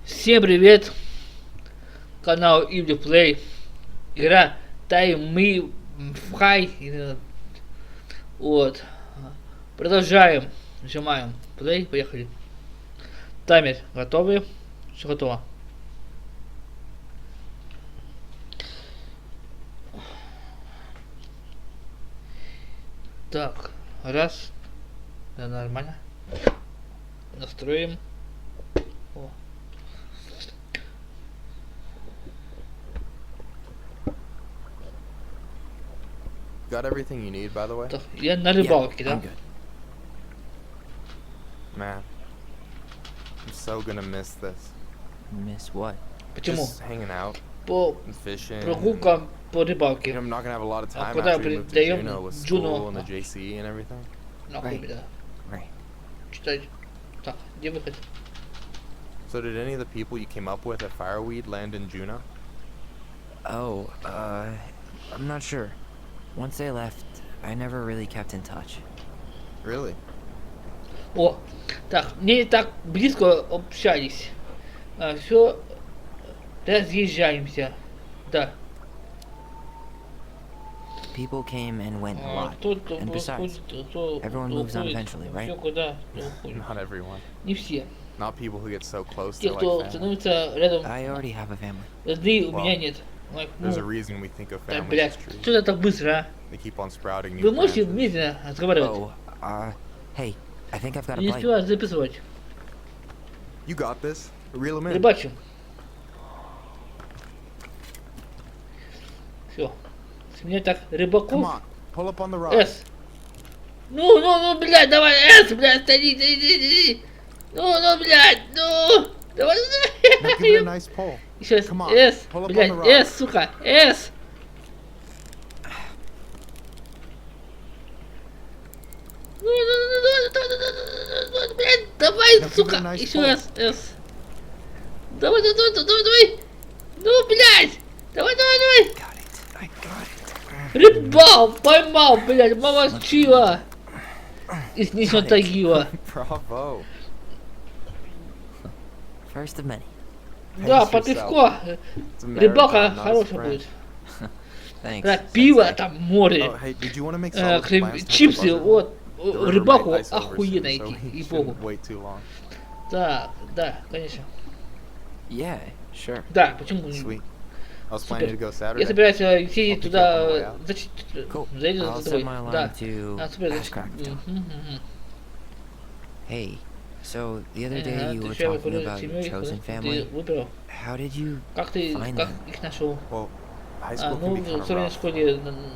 Всем привет! Канал ivlev-pley. Игра Time High. Вот. Продолжаем. Нажимаем play. Поехали. Таймер готовый. Все готово. Так. Раз. Да, нормально. Настроим. О. Got everything you need, by the way? Так, я на рыбалке, да? Man, I'm so gonna miss this. Miss what? Почему? Just hanging out По and fishing. прогулка по You know, рыбалке. I'm not gonna have a lot of time куда after we move to передаём Juneau with Juneau? school and the JC and everything. Нахуй, Right. да. Right. Читать. Так, где выход? So did any of the people you came up with at Fireweed land in Juneau? Oh, I'm not sure. Once they left, I never really kept in touch. Really? О, так, не так близко общались. Все, разъезжаемся. Да. People came and went a lot. Кто-то And besides, выходит, кто everyone moves on уходит, eventually, right? Все куда уходит. Not everyone. Не все. Not people who get so close Те, they're кто like family. становится рядом, I already have a family. родные у Wow. меня нет. There's a Ну, reason we think of да, families блядь, as trees. что это так быстро, а? They keep on sprouting new Вы можете branches. медленно разговаривать? Oh, hey, I think I've got a Не bite. успеваю записывать. You got this. Reel them in. Рыбачим. Все. С меня так Come рыбаков. on, pull up on the rock. С. Ну, блядь, давай, С, блядь, стоди. Ну, блядь, ну. Давай, Now give it a nice pull. Еще раз, Come on, С, pull up on блядь, the rock. С, сука, С. Ну, блядь, давай, Now give it a сука, nice еще pull. раз, С. Давай. Ну, блядь, давай. Got it. I got it. Рыбал, поймал, блядь, молодчила. И снесет тагила. Bravo. First of many. Да, Pace по yourself. пивко. It's a Рыбалка marathon, not a хорошая sprint. будет. Thanks. Да, пиво, Sensei. там море. Oh, hey, did you want to make solid plans to hit the Чипсы, buzzer? вот. The river Рыбалку might ice over охуенно soon, so идти, we ей-богу. shouldn't wait too long. Так, да, конечно. Yeah, sure. Да, почему? Sweet. I was planning to go Я Saturday. собираюсь идти I'll pick you up on the way туда. out. Зачем? Cool. Заеду I'll за set тобой. my alarm Да. to Супер. past crack time. Hey, so the other day you Ты were вчера talking выбрал about your семью, chosen ты family. выбрал. How did you Как ты find как them? их нашел? Well, high school can Ну, be kind в of современной rough. школе You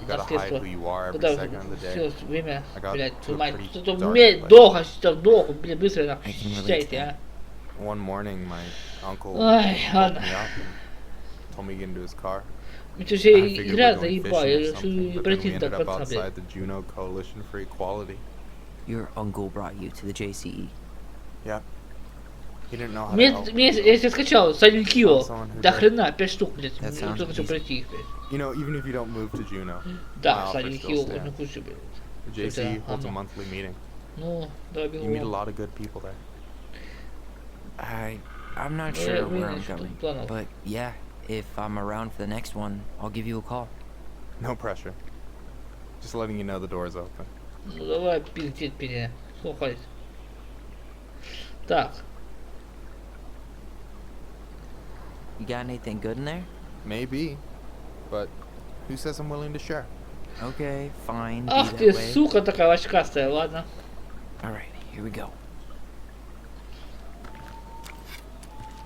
gotta hide наследство. who you are every Когда second of the day. все время, I got блядь, to твою a мать, pretty что-то dark умеет place. долго, что долго, блядь, быстро I can relate to считайте, that. а. One morning, my uncle Ай, woke ладно. me up and told me to get into his car. Это I же figured игра we're going заебала, fishing я or решил something, but then we пройти до ended up конца, блядь. outside the Juneau Coalition for Equality. Your uncle brought you to the JCE. Yeah. He didn't know how to help. Я себе скачал Silent Hill, Someone who до did. хрена, 5 штук, блядь, That я sounds только хочу easy. пройти их, блядь. You know, even if you don't move to Juneau, Да, my offer Silent still Hill, stands. одну кучу, блядь. The JC holds a говно. monthly meeting. Ну, да, You meet a бегу. lot of good people there. I'm not Yeah, sure we where I'm need to going, plan out. but yeah, if I'm around for the next one, I'll give you a call. No pressure. Just letting you know the door is open. Ну, давай, пиздец, меня. Что хватит? Так, You got anything good in there? Maybe, but who says I'm willing to share? Okay, fine. Be ах that ты, way. сука такая очкастая, ладно. All right, here we go.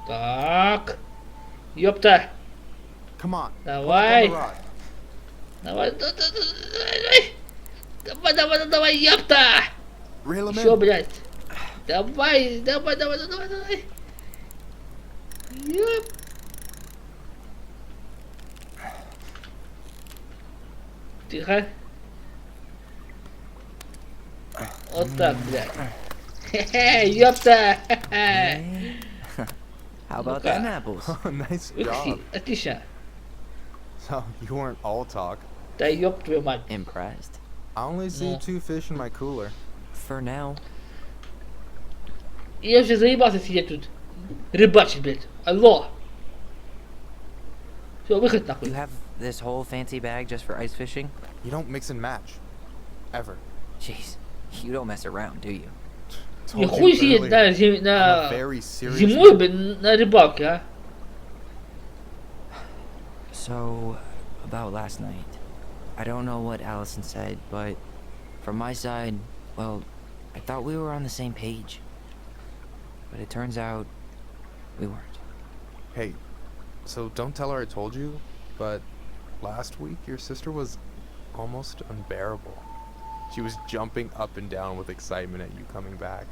Так, ёпта, Come on. давай. Pull up on the rod. Давай, ёпта! Reel him Еще, in. блядь. Давай. Ёп. Тихо. Вот так, блядь. Хе-хе, ёпта. Hey. How about them apples? Oh, nice Выкси, job. отлично. So you weren't all talk. Да ёб твою мать. Impressed. I only see No. 2 fish in my cooler. For now. Я уже заебался сидеть тут. рыбачить, блядь. Алло. Все, выход You нахуй. have this whole fancy bag just for ice fishing? You don't mix and match. Ever. Jeez, you don't mess around, do you? Не Told хуй you сидеть earlier, на I'm a very serious зимой, man. блин, на рыбалке, а? So, about last night. I don't know what Allison said, but from my side, well, I thought we were on the same page. But it turns out we weren't. Hey, so don't tell her I told you, but last week your sister was almost unbearable. She was jumping up and down with excitement at you coming back.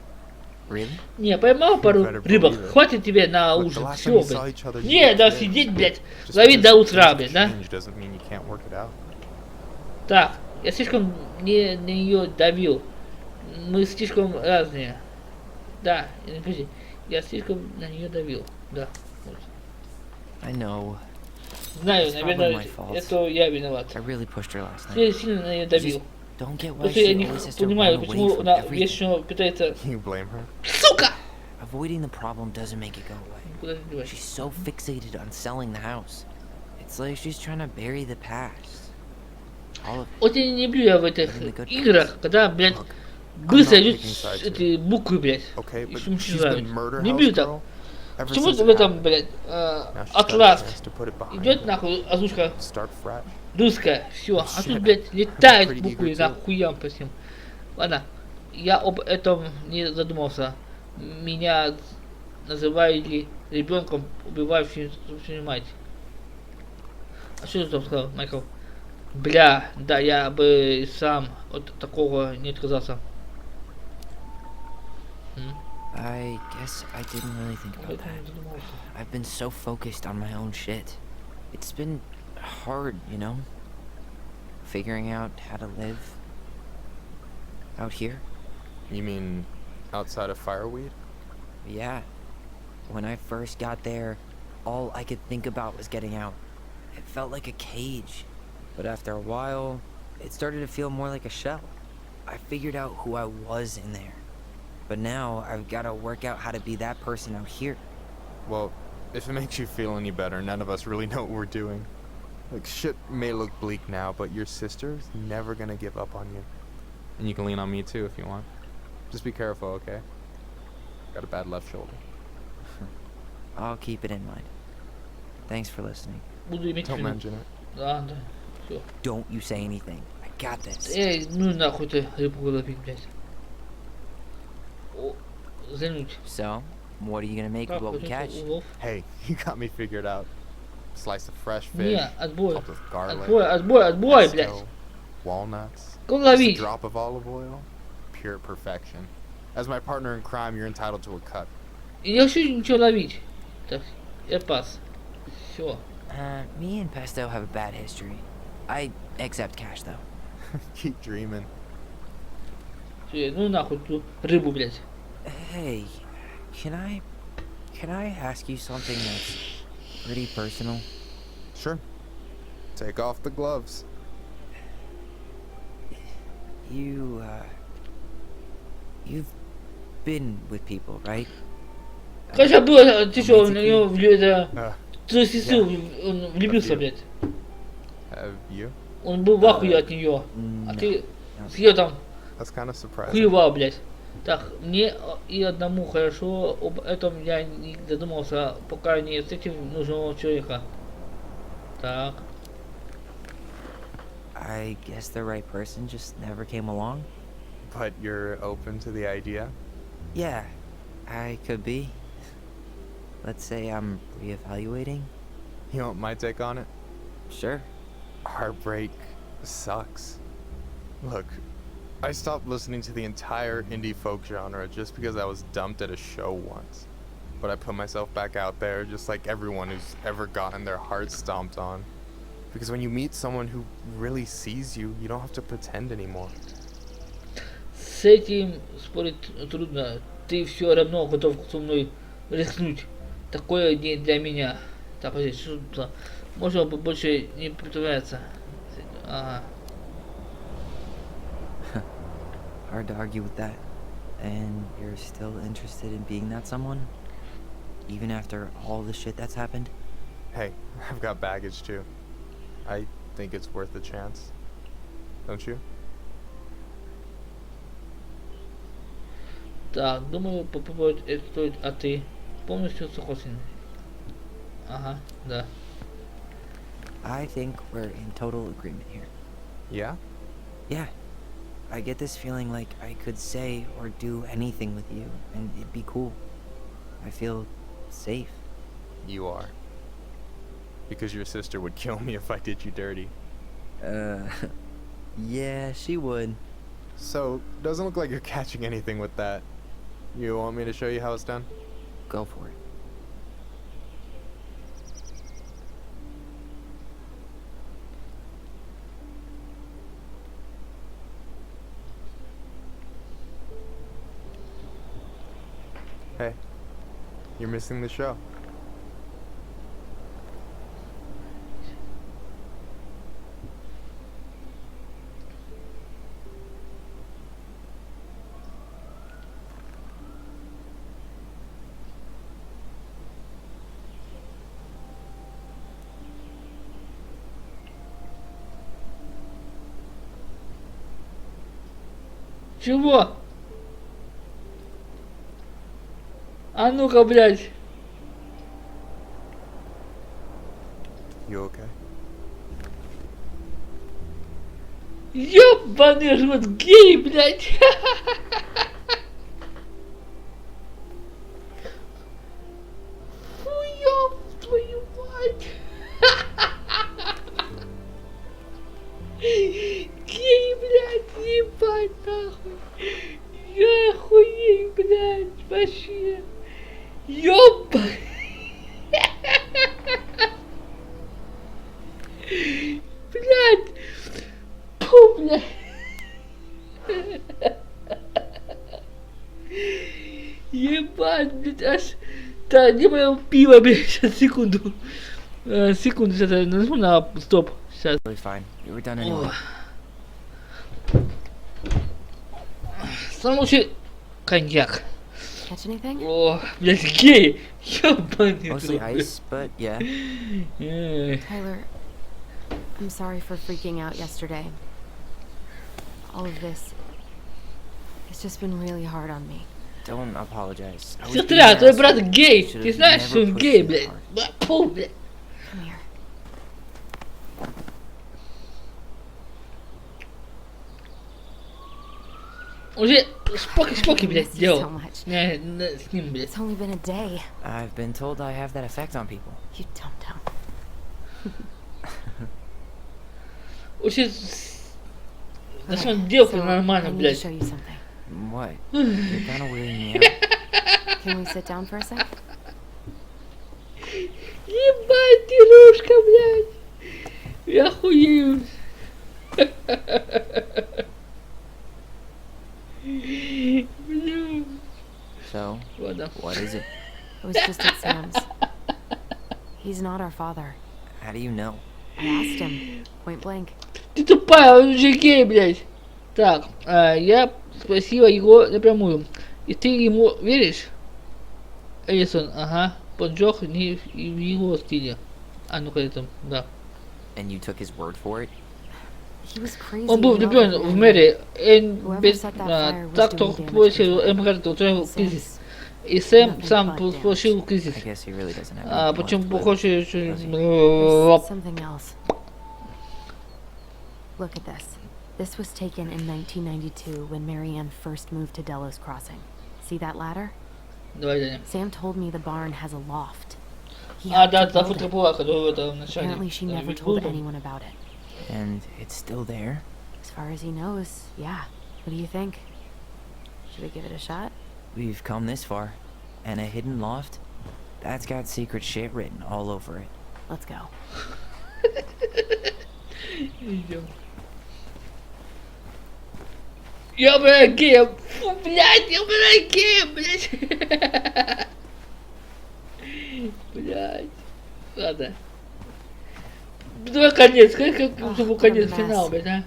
Really? Не, поймал пару Better рыбок. believe it. Хватит тебе на Look, the ужин. last time Все, you saw блядь. each other, you Не, were да kids. сидеть, блядь. Just Ловить because до утра, things блядь, have да? changed doesn't mean you can't work it out. Так, я слишком не на нее давил. Мы слишком разные. Да, подожди. Я слишком на нее давил. Да. Вот. I know. Знаю, It's наверное, probably my fault. это я виноват. I really pushed her last night. Я сильно на нее I давил. just don't get why Просто я she не always has to понимаю, run away почему from она everything. вечно пытается... You blame her? Сука! Avoiding the problem doesn't make it go away. Куда ты деваешь? She's so fixated on selling the house. It's like she's trying to bury the past. All of it. Вот я не люблю я в этих Even the good играх, parts. когда, блядь, Look, быстро I'm not идут picking sides эти буквы, блядь. Okay, И but что мне she's нравится. been murder Не house люблю так. girl ever Почему since в it этом, happened. блядь, Now she's got a Атлас chance to put it behind идет her. нахуй озвучка Start fresh. русская, все, а Shit. тут, блядь, летают Pretty буквы eager на too. хуям по всем. Ладно, я об этом не задумался. Меня называли ребенком, убивающим собственную мать. А что ты там сказал, Майкл? Бля, да, я бы сам от такого не отказался. I guess I didn't really think about Поэтому that. не задумался. I've been so focused on my own shit. It's been hard, you know? Figuring out how to live out here. You mean outside of fireweed? Yeah. When I first got there, all I could think about was getting out. It felt like a cage. But after a while, it started to feel more like a shell. I figured out who I was in there. But now I've got to work out how to be that person out here. Well, if it makes you feel any better, none of us really know what we're doing. Like, shit may look bleak now, but your sister's never gonna give up on you. And you can lean on me too if you want. Just be careful, okay? Got a bad left shoulder. I'll keep it in mind. Thanks for listening. Буду иметь в Don't виду. mention it. Да, да, все. Don't you say anything. I got this. Эй, ну нахуй ты рыбку ловить, блядь. О, зануть. So, what are you gonna make with Как what we вот catch? это улов? Hey, you got me figured out. Slice of fresh fish, Не, отбой. topped with garlic, Отбой, блядь. pesto, walnuts, Кого just a ловить? drop of olive oil. Pure perfection. As my partner in crime, you're entitled to a cut. И не хочу ничего ловить. Так, я пас. Все. Me and Pesto have a bad history. I accept cash though. Keep dreaming. Все, ну нахуй ту рыбу, блядь. Hey, can I ask you something that's pretty personal? Sure. Take off the gloves. You've been with people, right? Хотя было, ты что, на него это... Uh, Твою сестру, он влюбился, Попью. блядь. have you? Он был в ахуе от нее. А ты с ее там That's kind of surprising. хуевал, блядь. Так, мне и одному хорошо, об этом я не задумался, пока не встретил нужного человека. Так, I guess the right person just never came along. But you're open to the idea? Yeah, I could be. Let's say I'm reevaluating. You want my take on it? Sure. Heartbreak sucks. Look, I stopped listening to the entire indie folk genre just because I was dumped at a show once. But I put myself back out there just like everyone who's ever gotten their heart stomped on. Because when you meet someone who really sees you, you don't have to pretend anymore. с этим спорить трудно. Ты все равно готов со мной рискнуть. Такое не для меня. Так, подожди, что тут? Можно больше не притворяться. Ага. Hard to argue with that. And you're still interested in being that someone? even after all the shit that's happened? Hey, I've got baggage too. I think it's worth a chance. Don't you? Так, думаю, попробовать это стоит, а ты полностью согласен? Ага, да. I think we're in total agreement here. Yeah? Yeah. I get this feeling like I could say or do anything with you, and it'd be cool. I feel safe. You are. Because your sister would kill me if I did you dirty. Yeah, she would. So, doesn't look like you're catching anything with that. You want me to show you how it's done? Go for it. Hey, you're missing the show. Чего? А ну-ка, блядь. You okay? Ёбаный рот, гей, блядь. Фу, ёб твою мать. Гей, блядь, ебать нахуй. Я охуеть, блядь, вообще. Ёба. Блядь. Фу, блядь. Ебать, блядь, аж... Так, где мое пиво, блядь, сейчас, секунду. Секунду, сейчас я нажму на стоп. Сейчас. Really fine. You were done anyway. Самый лучший коньяк. Catch anything? О, блядь, гей. Ёбаный Mostly рот, ice, but yeah. блядь. Tyler, I'm sorry for freaking out yesterday. All of this, it's just been really hard on me. Don't apologize. I was being Сестра, an твой брат asshole. гей. Should've Ты знаешь, never что он pushed гей, you блядь? hard. Да, фу, блядь. Come here. Уже споки, блядь, I miss you so делал. much. С ним, блядь. It's only been a day. I've been told I have that effect on people. You dum-dum. Уже на самом деле So, нормально, I need to блядь. show you something. What? You're kind of weirding me out. Can we sit down for a sec? Ебать, пирушка, блядь. Я охуею. Бля. So, Ладно. what is it? It was just at Sam's. He's not our father. How do you know? I asked him, point blank. Ты тупая, он уже гей, блядь. Так, я спросила его напрямую. И ты ему веришь? Элисон, ага. Поджог не в его стиле. А ну-ка это, да. And you took his word for it? He was crazy. Он был you know влюблен that, в man. Мэри. Whoever set that fire was Так, кто doing damage бросил control. Эмгарта, устроил кризис. Sam's И Сэм nothing сам but damage. получил кризис. I guess he really doesn't have anything Почему left, but- похоже, There's что... something else. Look at this. This was taken in 1992 when Marianne first moved to Delos Crossing. See that ladder? Давай, Даня. Sam told me the barn has a loft. He А, helped да, to та build it. фотопула, которую это в начале. Apparently she never Ведь told был там. anyone about it. And it's still there? As far as he knows, yeah. What do you think? Should we give it a shot? We've come this far. And a hidden loft? That's got secret shit written all over it. Let's go. Идем. Я, блядь, геем. Фу, блядь, я, блядь, геем, блядь. Блядь. Ладно. Давай конец, как чтобы конец, финал, блядь, а?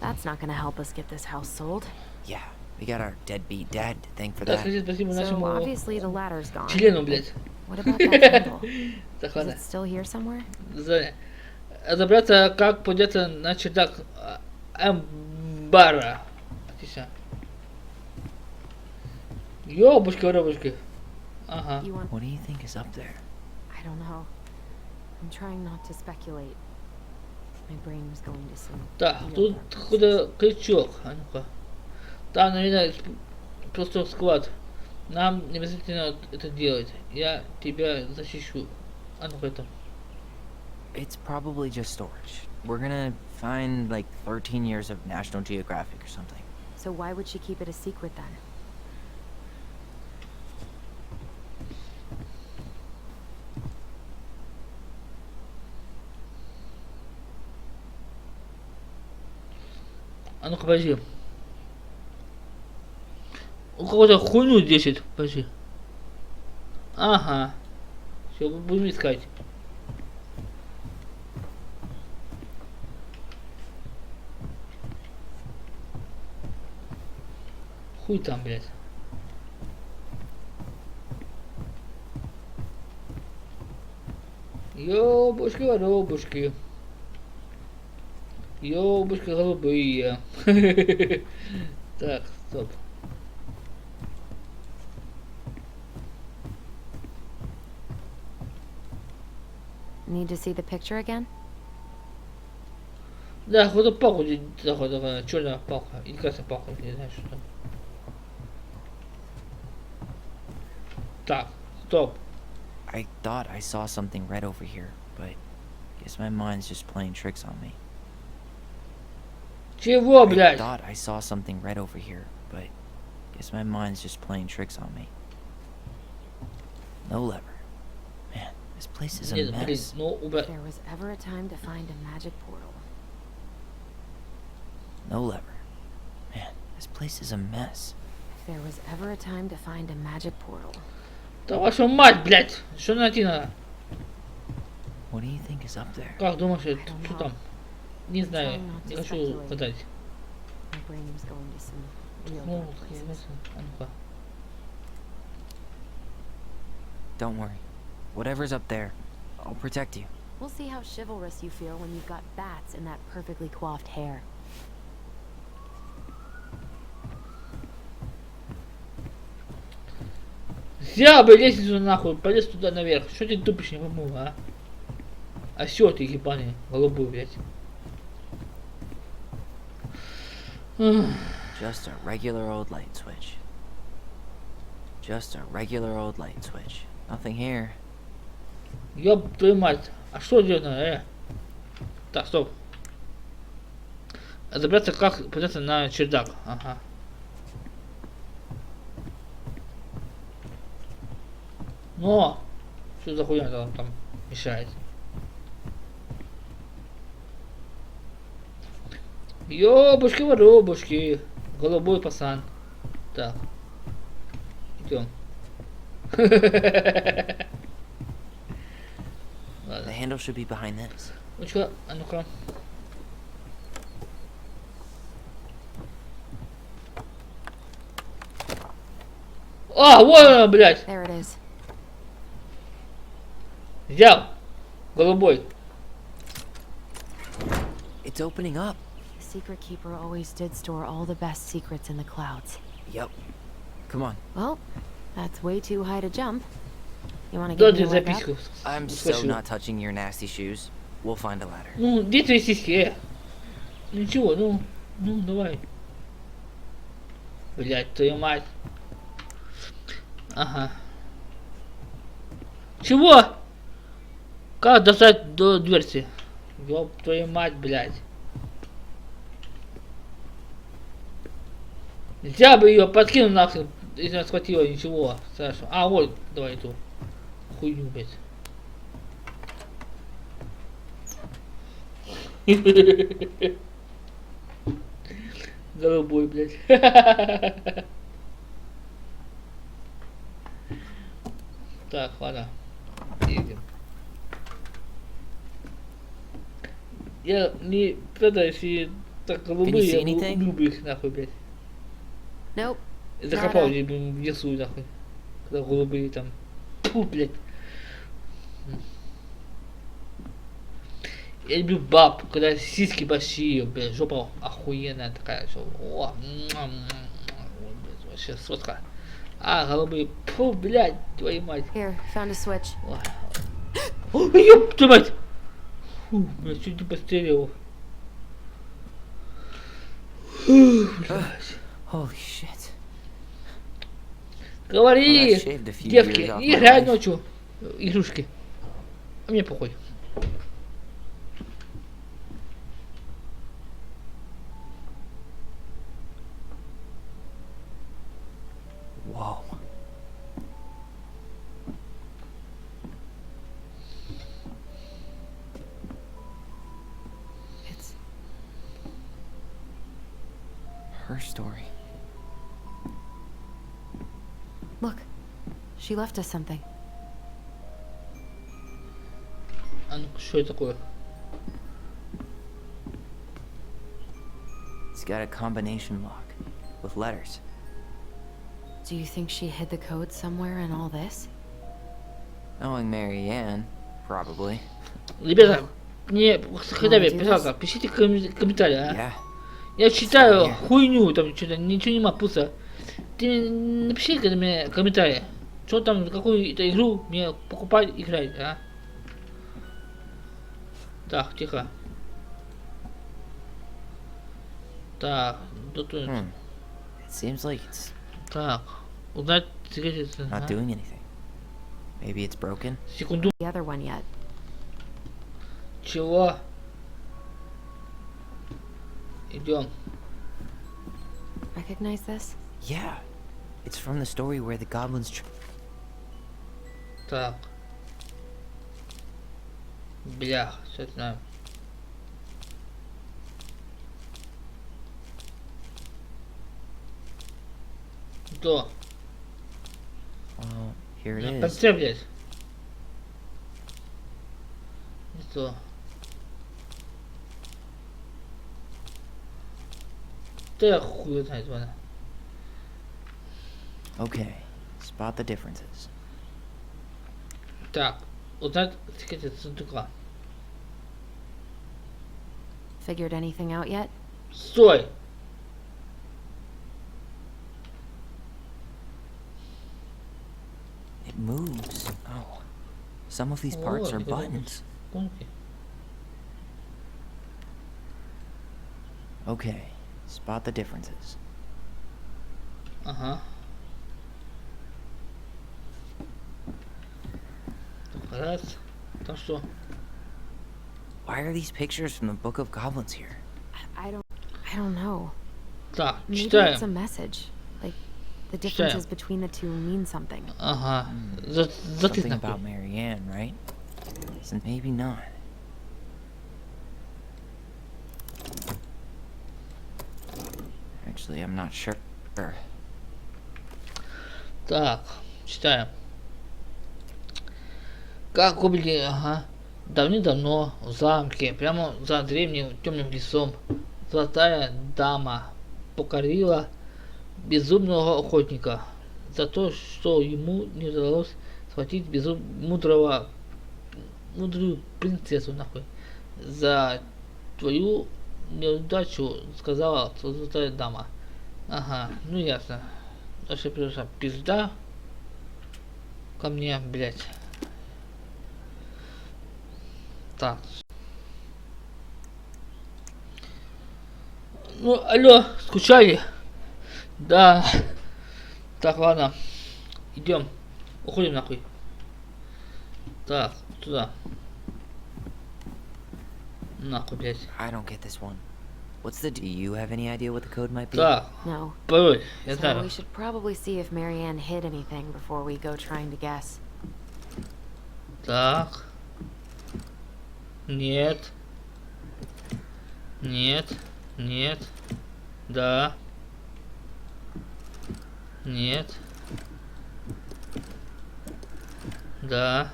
That's not gonna help us get this house sold. Yeah, we got our deadbeat dad to thank for Да, that. скажи спасибо So нашему obviously the ladder's gone. члену, блядь. What about that handle? Так, Is ладно. it still here somewhere? Разобраться, как подняться на чердак амбара. Отлично. Ёбушки-воробушки. Ага. You want? What do you think is up there? I don't know. I'm trying not to speculate. My brain was going to some. Так, real тут dark какой-то крючок. А ну-ка. Там, наверное, просто склад. Нам не обязательно это делать. Я тебя защищу. А ну-ка это. It's probably just storage. We're gonna find like 13 years of National Geographic or something. So why would she keep it a secret then? А ну-ка, подожди. У кого-то хуйню 10. Подожди. Ага. Все, будем искать. Хуй там, блядь. Ёбушки-воробушки. Ёбушки голубые. Так, стоп. Need to see the picture again? Да, какую-то палку, такая черная палка. Или красная палка, не знаю, что там. Так, стоп. I thought I saw something red over here, but guess my mind's just playing tricks on me. Чего, I блядь? thought I saw something red over here, but guess my mind's just playing tricks on me. No lever. Man, this place is a Нет, блин, mess. ну, If убрать. there was ever a time to find a magic portal. No lever. Man, this place is a mess. If there was ever a time to find a magic portal. Да вашу мать, блядь! Что найти надо? What do you think is up there? Как думаешь, что там? Не знаю, Trying not не to хочу speculate. гадать. My brain was going to some real Ну, dark places. а ну-ка. Don't worry. Whatever's up there, I'll protect you. We'll see how chivalrous you feel when you've got bats in that perfectly coiffed hair. Взял бы лестницу нахуй, полез туда наверх. Что ты тупишь, не пойму, а? Осёл ты ебаный, голубой, блядь. Just a regular old light switch. Just a regular old light switch. Nothing here. Ёб твою мать. А что делать надо, Так, стоп. Разобраться, как подняться на чердак. Ага. Но! Что за хуйня там мешает? Ёбушки-воробушки. Голубой пацан. Так. Идем. The handle should be behind this. Ну-ка, а ну-ка. А, вот она, блядь. There it is. Взял. Голубой. It's opening up. The secret keeper always did store all the best secrets in the clouds. Yep. Come on. Well, that's way too high to jump. You want to Да, give me ты a leg up? записку. I'm so Спасибо. not touching your nasty shoes. We'll find a ladder. Ну, где твои сиськи, Ничего, ну, давай. Блядь, твою мать. Ага. Чего? Как достать до дверцы? Ёб твою мать, блядь. Нельзя бы ее подкинул нахрен, если она схватила, ничего страшного. А, вот, давай эту хуйню, блядь. Голубой, блядь. Так, ладно. Едем. Я не тогда, если так голубые, я see anything? убил бы их нахуй, блядь. Nope. Закопал где-нибудь в лесу, нахуй. Когда голубые там. Фу, блядь. Я люблю баб, когда сиськи большие, блядь, жопа охуенная такая, что, о, вообще сотка. А, голубые, фу, блядь, твою мать. Here, found a switch. О, ёб твою мать! Фу, блядь, чуть не пострелил. Фу, блядь. Holy shit. Говори, Well, that shaved a few девки, years off не my играй life. ночью игрушки. А мне похуй. Whoa. It's Her story. look. She left us something. А ну что это такое? It's got a combination lock with letters. Do you think she hid the code somewhere in all this? Knowing Marianne, probably. Ребята, мне когда я писал, пишите комментарии, а? Yeah. Я читаю Yeah. хуйню, там что-то ничего не могу пуста. Ты напиши мне комментарии, что там, какую-то игру мне покупать, играть, а? Так, тихо. Так, тут, It seems like it's так, узнать секрет. not doing anything. Maybe it's broken. Секунду. The other one yet. Чего? Идем. Recognize this? Yeah. It's from the story where the goblins Так. Блях, все знаю. Что? Well, here it На is. конце, блядь. И что? Да я хуй знает, ладно. Okay. Spot the differences. Так, узнать секрет сундука. Figured anything out yet? Стой! It moves. Oh. Some of these parts Oh, are look at that. buttons. Пункты. Okay. Spot the differences. Ага. Раз. Там что? Why are these pictures from the Book of Goblins here? I don't know. Так, Maybe читаем. it's a message. Like the differences between the two mean something. Ага. Something Затыкно. about Marianne, right? So maybe not. Actually, I'm not sure. Так, читаем. Как гоблины, ага. Давным-давно в замке, прямо за древним темным лесом, золотая дама покорила безумного охотника за то, что ему не удалось схватить мудрую принцессу, нахуй. За твою неудачу, сказала золотая дама. Ага, ну ясно. Дальше пришла пизда ко мне, блять. Так. Ну, алло, скучали? Да. Так, ладно. Идем. Уходим нахуй. Так, туда. Нахуй, блядь. I don't get this one. What's the... Do you have any idea what the code might be? Так, No. пароль, я So знаю. we should probably see if Marianne hid anything before we go trying to guess. Так. Нет. Нет. Нет. Да. Нет. Да.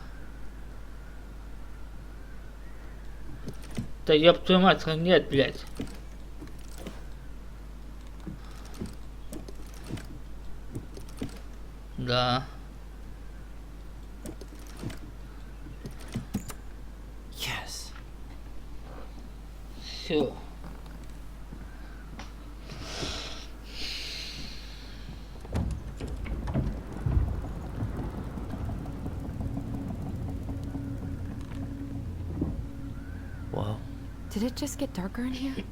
Да ёб твою мать, нет, блядь. Да. Все. Whoa. Did it just get darker in here?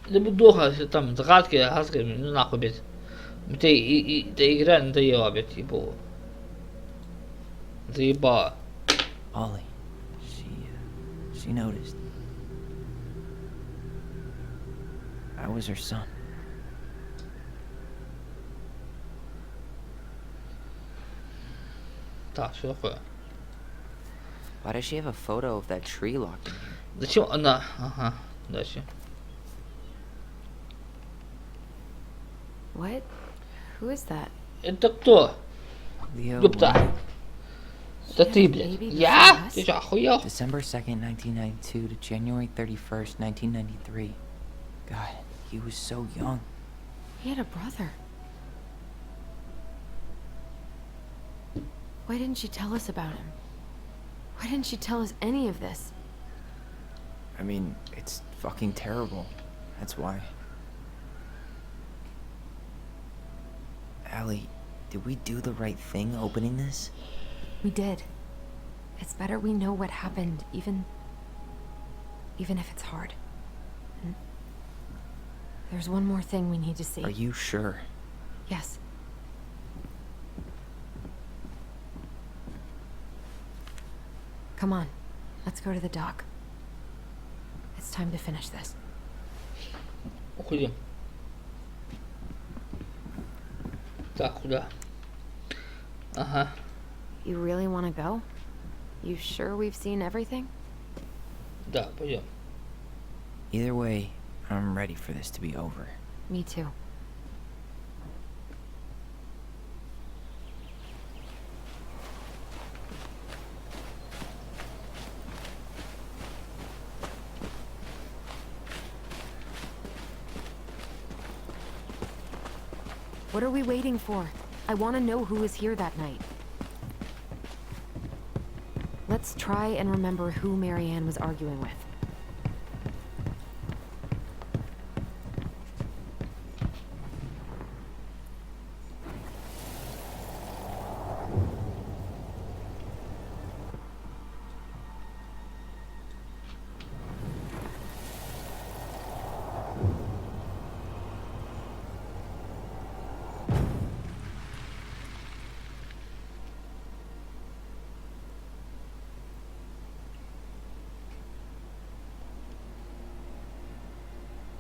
Это будет долго, если там загадки, ну нахуй, блядь. Эта игра надоела, блядь, ебало. Заебала. Ollie. She noticed. I was her son. Так, что такое? Why does she have a photo of that tree locked in here? Зачем она? Ага, дальше. What? Who is that? Это кто? Leo. Ёпта. Это ты, had a блядь. baby Я? before us? Ты что, охуел? December 2nd, 1992 to January 31st, 1993. God, he was so young. He had a brother. Why didn't she tell us about him? Why didn't she tell us any of this? I mean, it's fucking terrible. That's why. Allie, did we do the right thing opening this? We did. It's better we know what happened, even if it's hard. Hmm? There's one more thing we need to see. Are you sure? Yes. Come on. Let's go to the dock. It's time to finish this. Уходим. Так, куда? Ага. You really want to go? You sure we've seen everything? Да, пойдем. Either way, I'm ready for this to be over. Me too. What are we waiting for? I want to know who was here that night. Let's try and remember who Marianne was arguing with.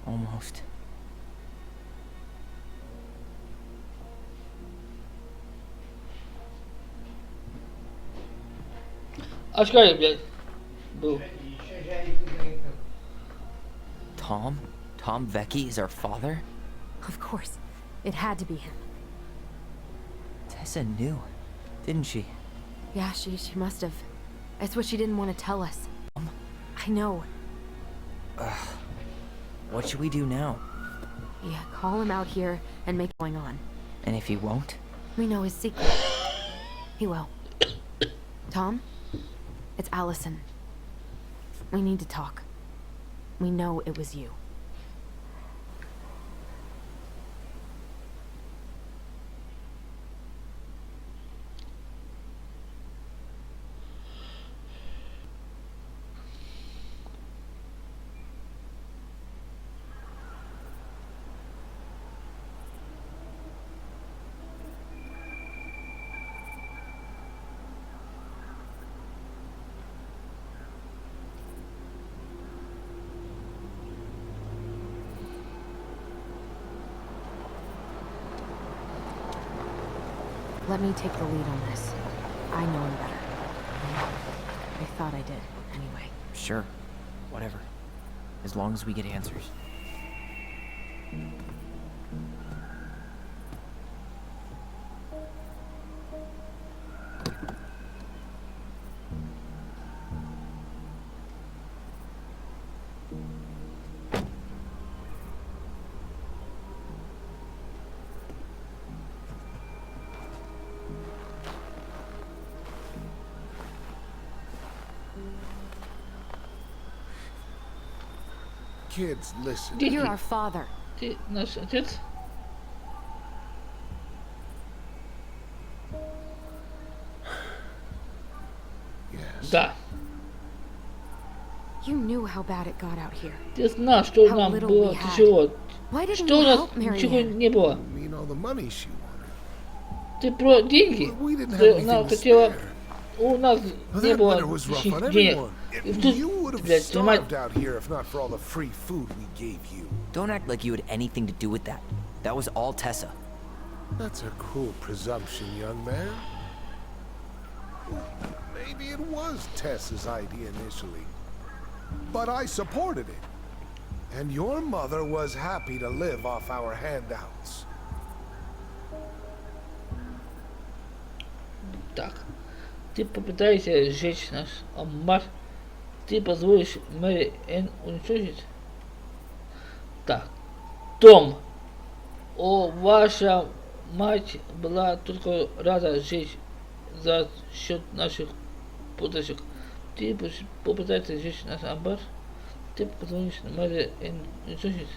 Almost. Ашкарик, блядь. Был. Tom? Tom Vecchi is our father? Of course. It had to be him. Tessa knew, didn't she? Yeah, she must have. It's what she didn't want to tell us. I know. What should we do now? Yeah, call him out here and make going on. And if he won't? We know his secret. He will. Tom? It's Allison. We need to talk. We know it was you. Let me take the lead on this. I know him better. I thought I did, anyway. Sure. Whatever. As long as we get answers. Kids, listen. Дети, You're our father. ты наш отец? Yes. Да. You knew how bad it got out here. Ты знал, что How нам little было we had. тяжело. Why didn't Что you у нас help ничего Marianne? не было. I mean, all the money she wanted. Ты про деньги? We didn't have Ты anything нам to хотела... spare. У нас Well, не that было winter was rough on лишних денег. everyone. И тут, You would have блядь, снимать... starved out here if not for all the free food we gave you. Don't act like you had anything to do with that. That was all Tessa. That's a cruel presumption, young man. Maybe it was Tessa's idea initially, but I supported it. And your mother was happy to live off our handouts. Так. Ты попытаешься сжечь наш амбар. Ты позволишь Мэри Энн уничтожить? Так. Том. О, ваша мать была только рада сжечь за счет наших подачек. Ты попытаешься сжечь наш амбар. Ты позволишь Мэри Энн уничтожить?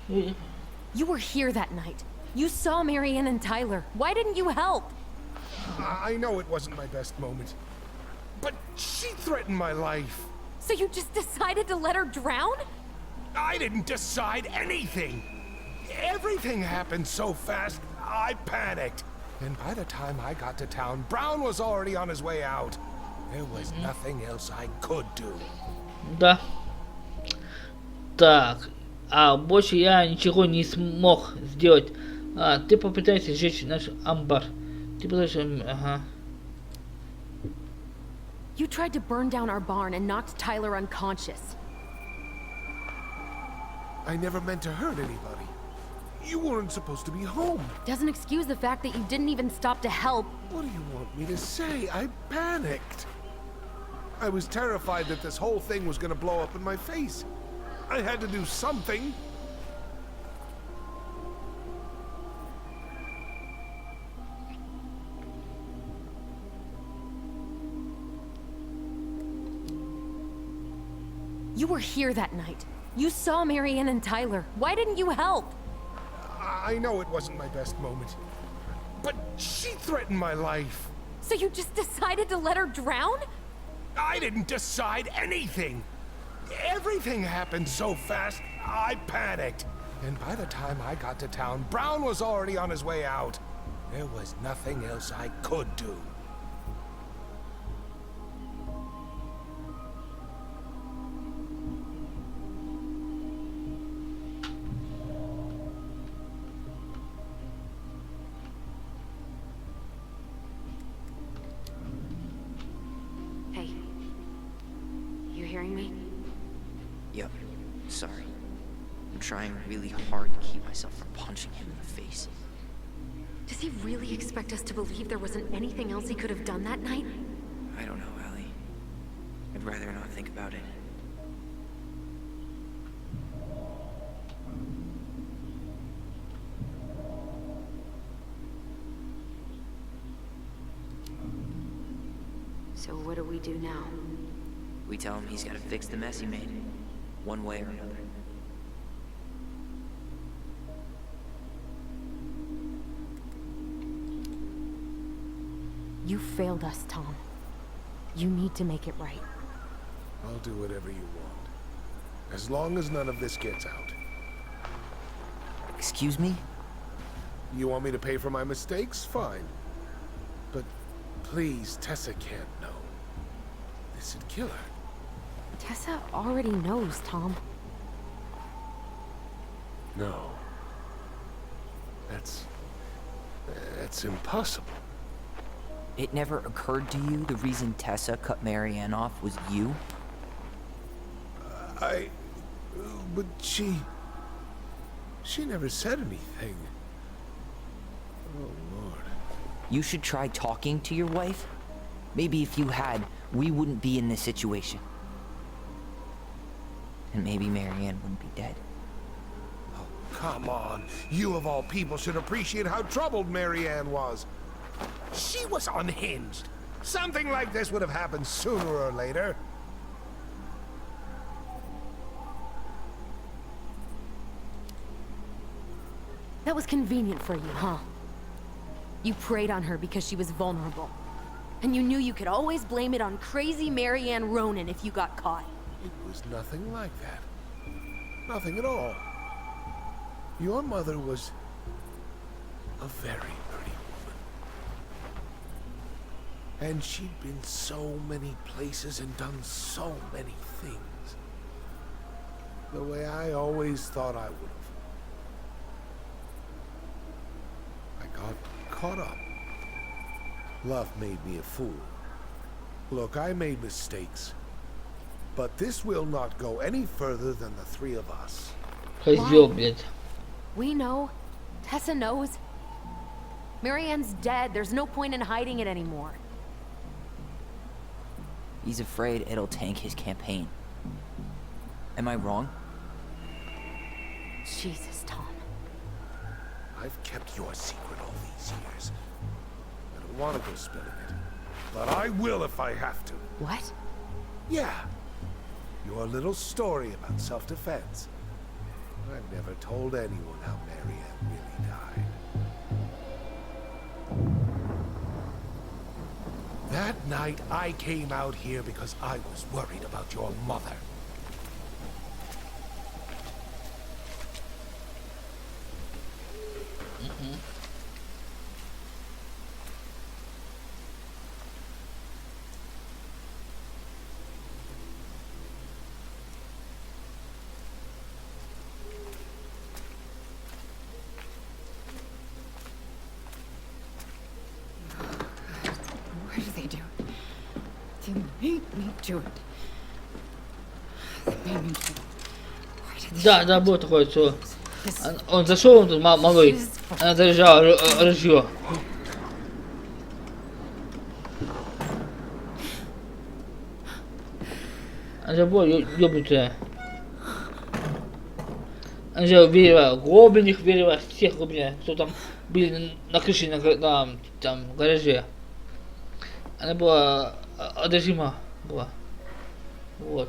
You were here that night. You saw Marianne and Tyler. Why didn't you help? I know it wasn't my best moment, but she threatened my life. So you just decided to let her drown? I didn't decide anything. Everything happened so fast, I panicked. And by the time I got to town, Brown was already on his way out. There was nothing else I could do. Да. Так. А больше я ничего не смог сделать. А, ты попытайся сжечь наш амбар. Ты подожди, ага. You tried to burn down our barn and knocked Tyler unconscious. I never meant to hurt anybody. You weren't supposed to be home. Doesn't excuse the fact that you didn't even stop to help. What do you want me to say? I panicked. I was terrified that this whole thing was gonna blow up in my face. I had to do something. You were here that night. You saw Marianne and Tyler. Why didn't you help? I know it wasn't my best moment, but she threatened my life. So you just decided to let her drown? I didn't decide anything. Everything happened so fast, I panicked. And by the time I got to town, Brown was already on his way out. There was nothing else I could do. Hey. You hearing me? Yep. Sorry. I'm trying really hard to keep myself from punching him in the face. Does he really expect us to believe there wasn't anything else he could have done that night? I don't know, Ellie. I'd rather not think about it. So what do we do now? We tell him he's got to fix the mess he made, one way or another. You failed us, Tom. You need to make it right. I'll do whatever you want. As long as none of this gets out. Excuse me? You want me to pay for my mistakes? Fine. But please, Tessa can't know. This would kill her. Tessa already knows, Tom. No. That's impossible. It never occurred to you the reason Tessa cut Marianne off was you? But she never said anything. Oh, Lord. You should try talking to your wife. Maybe if you had, we wouldn't be in this situation. And maybe Marianne wouldn't be dead. Oh, come on. You of all people should appreciate how troubled Marianne was. She was unhinged. Something like this would have happened sooner or later. That was convenient for you, huh? You preyed on her because she was vulnerable. And you knew you could always blame it on crazy Marianne Ronan if you got caught. It was nothing like that. Nothing at all. Your mother was a very pretty woman. And she'd been so many places and done so many things. The way I always thought I would have. I got caught up. Love made me a fool. Look, I made mistakes. But this will not go any further than the three of us. Козёл, блядь. We know. Tessa knows. Marianne's dead. There's no point in hiding it anymore. He's afraid it'll tank his campaign. Am I wrong? Jesus, Tom. I've kept your secret all these years. I don't want to go spilling it. But I will if I have to. What? Yeah. Your little story about self-defense. I've never told anyone how Marianne really died. That night, I came out here because I was worried about your mother. Why do they do it? They made me do it. They made me do it. Why did they Да, да, было такое, что This он зашел, он тут малой, она заряжала ружье. Она же была ёбнутая. Она же верила гоблинов, верила всех гоблинов, кто там были на крыше, на там гараже. Она была одержима была. Вот.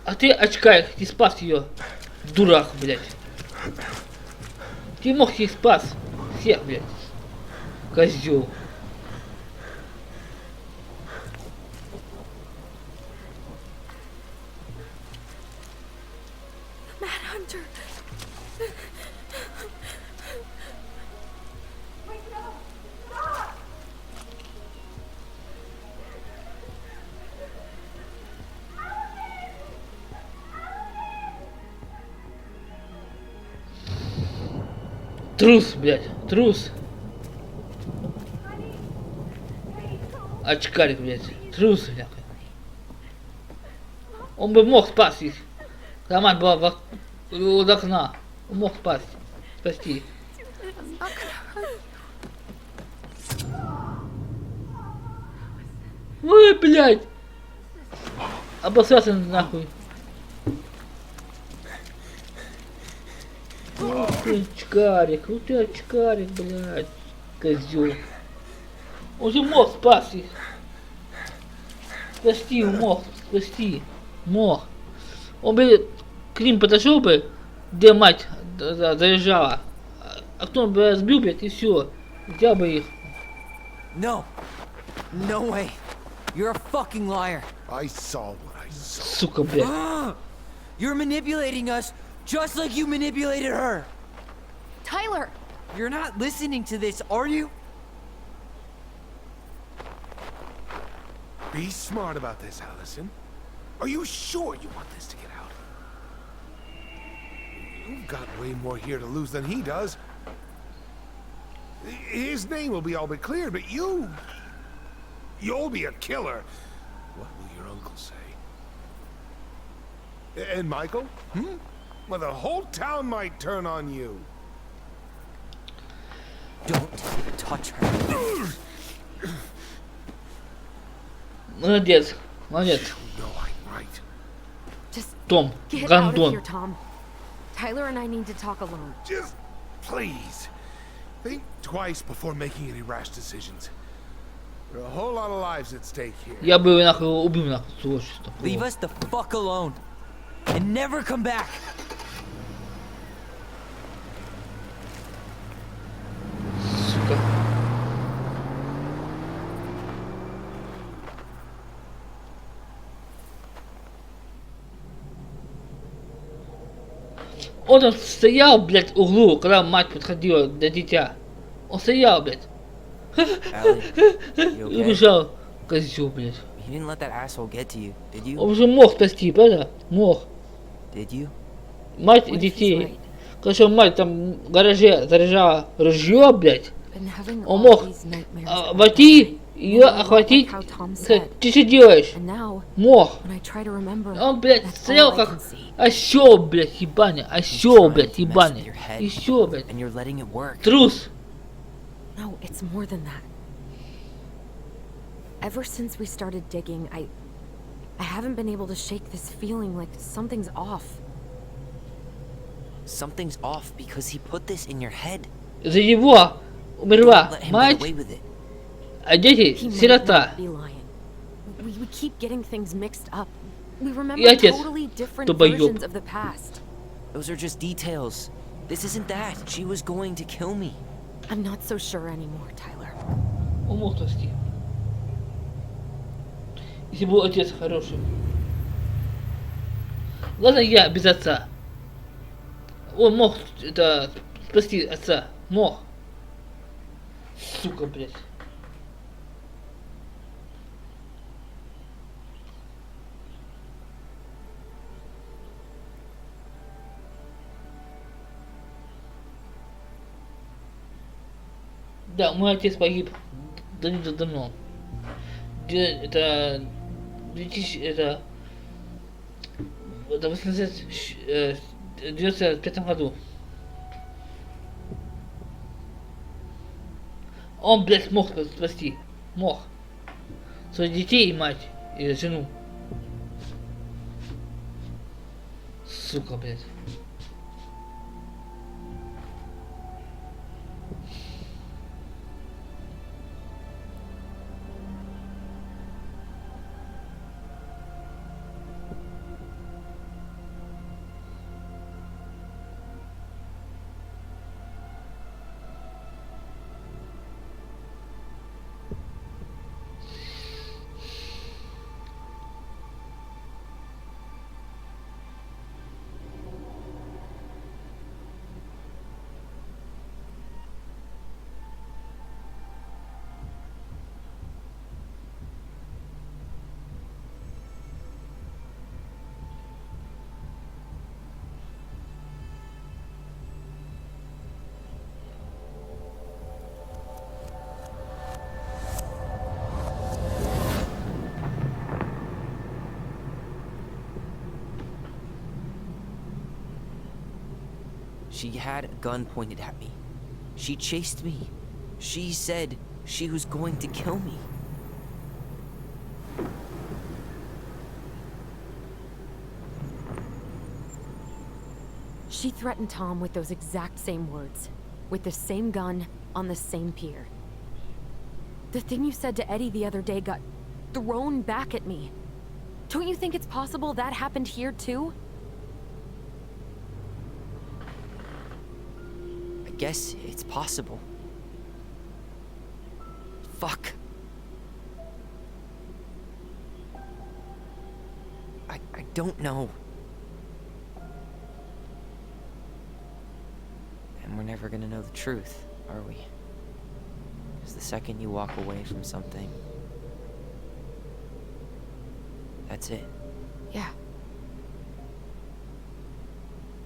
А ты очкарик, ты спас ее, дурак, блядь. Ты мог их спас. Всех, блядь. Козёл. Manhunter. Трус, блядь, трус. Очкарик, блядь, трус, блядь. Он бы мог спасти их. Роман была у окна. Он мог спасти. Ой, блядь. Обосрался нахуй. Вот ты очкарик, блядь, козёл. Он же мог спасти их. Спасти, мог, спасти. Мог. Он бы к ним подошел бы, где мать заряжала. А кто он бы разбил, блядь, и все. Взял бы их. No. No way. You're a fucking liar. I saw what I saw. Сука, блядь. You're manipulating us just like you manipulated her. Tyler! You're not listening to this, are you? Be smart about this, Allison. Are you sure you want this to get out? You've got way more here to lose than he does. His name will be all but cleared, but you'll be a killer. What will your uncle say? And Michael? Well, the whole town might turn on you. Don't touch her. Молодец, молодец. No, I'm right. Just Том, get out of гандон. here, Tom. Tyler and I need to talk alone. Just please think twice before making any rash decisions. There are a whole lot of lives at stake here. Я бы его нахуй убил нахуй, сволочь. Leave us the fuck alone. And never come back. Он там стоял, блядь, в углу, когда мать подходила для дитя. Он стоял, блядь. Allie, you И okay? убежал. Козел, блядь. You didn't let that asshole get to you, did you? Он же мог спасти, правда? Мог. Did you? Мать и What if he's детей. right? Конечно, мать там в гараже заряжала ружье, блядь. Been having Он all мог these nightmares every войти, night. ее Like охватить. how Tom Сказать, said. ты что делаешь? And now, Мог. when I try to remember, Он, блядь, that's стоял all I как can see. осел, блядь, ебаня. He's Осел, trying блядь, to mess with ебаня. your head, И все, блядь. and you're letting it work. Трус. No, it's more than that. Ever since we started digging, I haven't been able to shake this feeling like something's off. Something's off because he put this in your head. За него умерла Don't let him get мать, away with it. а дети He might сирота. not be lying. We keep getting things mixed up. We remember И отец totally different долбоёб. versions of the past. Those are just details. This isn't that. She was going to kill me. I'm not so sure anymore, Tyler. Он мог спасти. Если был отец хороший. Ладно, я без отца. Он мог это спасти отца. Мог. Сука, блядь. Да, мой отец погиб давно. Это 2000, это 95 году. Он, блядь, мог спасти. Мог. Своих детей и мать, и жену. Сука, блядь. She had a gun pointed at me. She chased me. She said she was going to kill me. She threatened Tom with those exact same words. With the same gun, on the same pier. The thing you said to Eddie the other day got thrown back at me. Don't you think it's possible that happened here too? I guess it's possible. Fuck. I don't know. And we're never gonna know the truth, are we? Because the second you walk away from something, that's it. Yeah.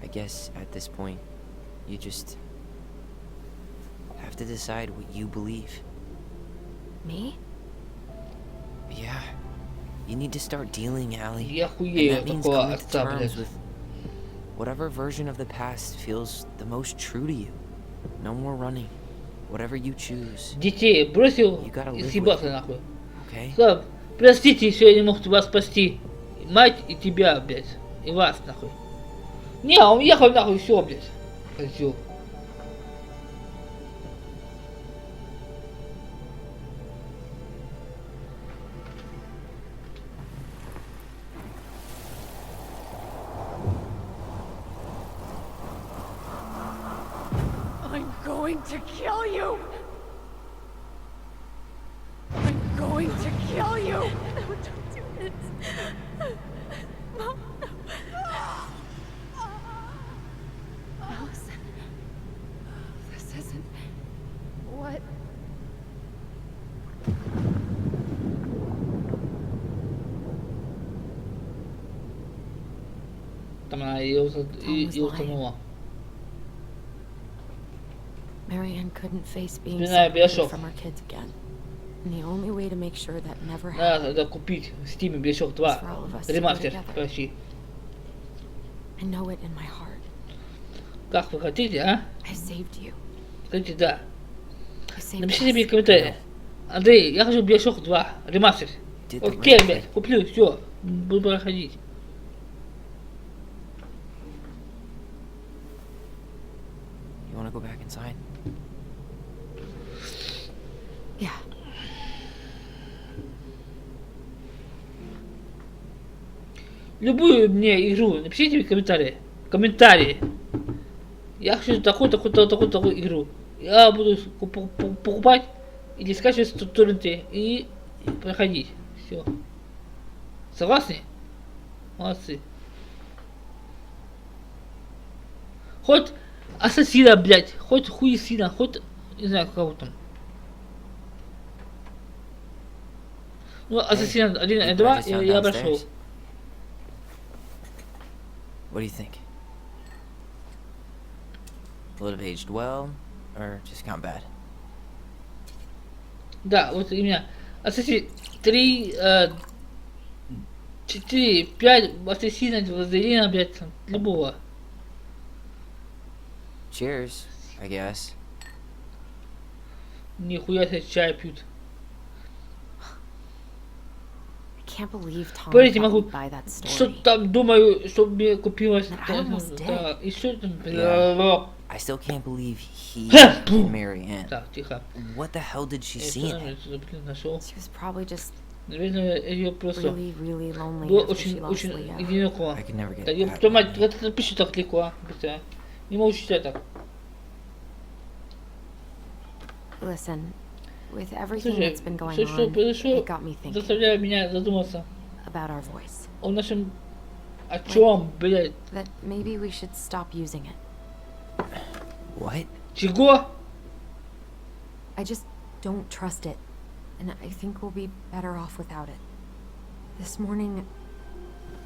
I guess at this point, you just have to decide what you believe. Me? Yeah. You need to start dealing, Allie. Я And хуею that means такого coming to отца, terms блядь. with whatever version of the past feels the most true to you. No more running. Whatever you choose, Детей бросил You gotta и live съебался with it. нахуй. okay? Сказал, простите, если я не мог вас спасти. Мать и тебя, блядь. И вас, нахуй. Не, он уехал нахуй, все, блядь. Козел. I'm going to kill you! I'm going to kill you! No, don't do this. Mom, no. it. Там она ее утонула. Marianne couldn't face being Вспоминаю separated Биошок. from her kids again. And the only way to make sure that never Надо happened это купить в Steam Биошок 2. Ремастер почти. I know it in my heart. Как вы хотите, а? I saved you. Скажите да. You saved Напишите мне us. в комментариях. Андрей, я хочу Биошок 2. Ремастер. Did the Окей, right блядь, thing. куплю, все. Буду проходить. You wanna go back inside? Yeah. Любую мне игру напишите в комментарии. Комментарии. Я хочу такую игру. Я буду покупать или скачивать с торренты и проходить. Все. Согласны? Молодцы. Хоть ассасина, блядь, хоть хуесина, хоть не знаю кого там. Ну, ассасина 1 и 2 я прошел. What do you think? Will it have aged well, or just gone bad? Да, вот именно. Ассасин 3, 4, 5, ассасина, вазелина, блядь, там, любого. Cheers, I guess. Нихуя себе чай пьют. I can't believe Tom Поверить не thought могу. we'd buy that Что story. там думаю, что мне купилось. But I almost did. Да, и что там? Yeah. I still can't believe he Ха! and Marianne. Так, тихо. What the hell did she Я see in что-то, it? блин, нашел. She was probably just Наверное, ее просто really, really lonely было after she очень, lost очень Leo. одиноко. I could never get Да, я that понимаю, right. это пишет так легко, а? Быстро. Не могу читать так. Listen, with everything Слушай, that's been going все, что on, произошло, it got me thinking заставляет меня задуматься about our voice. о нашем... О чем, блядь? That maybe we should stop using it. What? Чего? I just don't trust it, and I think we'll be better off without it. This morning,